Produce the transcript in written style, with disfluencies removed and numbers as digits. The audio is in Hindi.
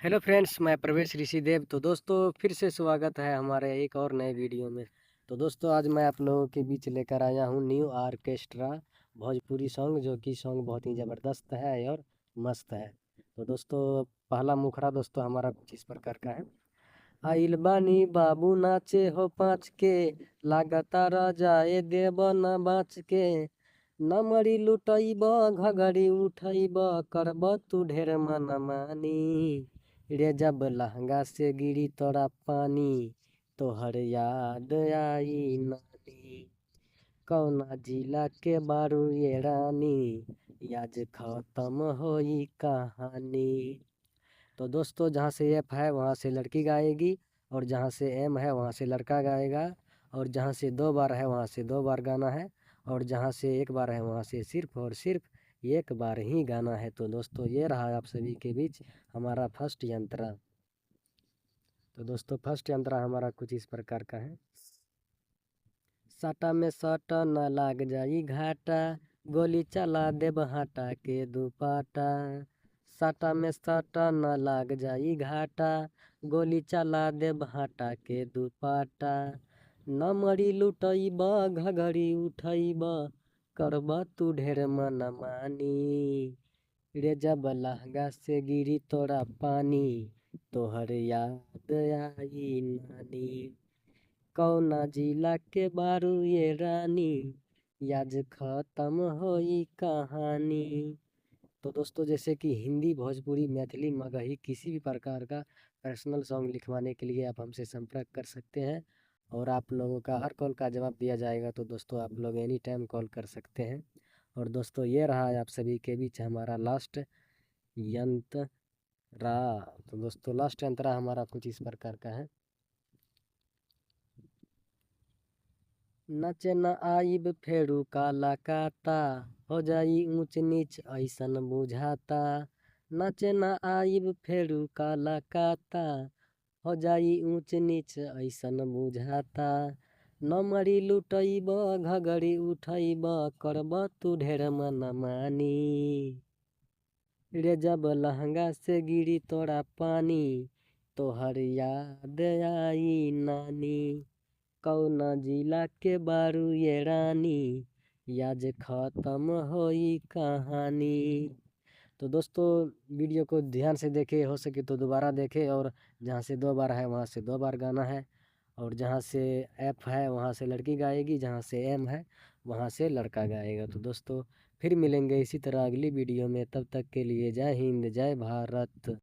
हेलो फ्रेंड्स, मैं प्रवेश ऋषिदेव। तो दोस्तों फिर से स्वागत है हमारे एक और नए वीडियो में। तो दोस्तों आज मैं आप लोगों के बीच लेकर आया हूँ न्यू ऑर्केस्ट्रा भोजपुरी सॉन्ग, जो कि सॉन्ग बहुत ही ज़बरदस्त है और मस्त है। तो दोस्तों पहला मुखड़ा दोस्तों हमारा कुछ इस प्रकार का है। आइल बानी बाबू नाचे हो पाँच के, लगातार जाए देव न बाँच के, न मरी लुटैब घगरी उठैब, करब तू ढेर मनमानी, रे जब लहंगा से गिरी तोरा पानी, तोहर याद आई नानी, कौना जिला के बारू ये रानी, याद खत्म होई कहानी। तो दोस्तों जहाँ से एफ है वहाँ से लड़की गाएगी, और जहाँ से एम है वहाँ से लड़का गाएगा, और जहाँ से 2 बार है वहाँ से 2 बार गाना है, और जहाँ से 1 बार है वहाँ से सिर्फ और सिर्फ 1 बार ही गाना है। तो दोस्तों ये रहा आप सभी के बीच हमारा फर्स्ट यंत्रा। तो दोस्तों फर्स्ट यंत्रा हमारा कुछ इस प्रकार का है। साटा में सटा न लाग जाई घाटा, गोली चला देब हटा के दुपाटा, साटा में सटा न लाग जाई घाटा, गोली चला देब हटा के दुपाटा, न मरी लुटैब घगरी उठैब, करब तू ढेर मनमानी, रे जब लहंगा से गिरी तोरा पानी, तोहर याद आई नानी, कौना जिला के बारू ये रानी, याद खत्म होई कहानी। तो दोस्तों जैसे कि हिंदी, भोजपुरी, मैथिली, मगही किसी भी प्रकार का पर्सनल सॉन्ग लिखवाने के लिए आप हमसे संपर्क कर सकते हैं, और आप लोगों का हर कॉल का जवाब दिया जाएगा। तो दोस्तों आप लोग एनी टाइम कॉल कर सकते हैं। और दोस्तों ये रहा आप सभी के बीच हमारा लास्ट यंत्रा। तो दोस्तों लास्ट यंत्रा हमारा कुछ इस प्रकार का है। नचे न आइब फेरू काला काता, हो जाई ऊंच नीच ऐसन बुझाता, नचे न आइब फेरू काला काता, हो जाई ऊंच नीच ऐसन बुझाता, न मरी लुटैब घगरी उठैब, करब तू ढेर मनमानी, रे जब लहंगा से गिरी तोरा पानी, तोहर याद आई नानी, कौना जिला के बारू ये रानी, याद खत्म होई कहानी। तो दोस्तों वीडियो को ध्यान से देखे, हो सके तो दोबारा देखे, और जहाँ से 2 बार है वहाँ से 2 बार गाना है, और जहाँ से एफ है वहाँ से लड़की गाएगी, जहाँ से एम है वहाँ से लड़का गाएगा। तो दोस्तों फिर मिलेंगे इसी तरह अगली वीडियो में, तब तक के लिए जय हिंद जय भारत।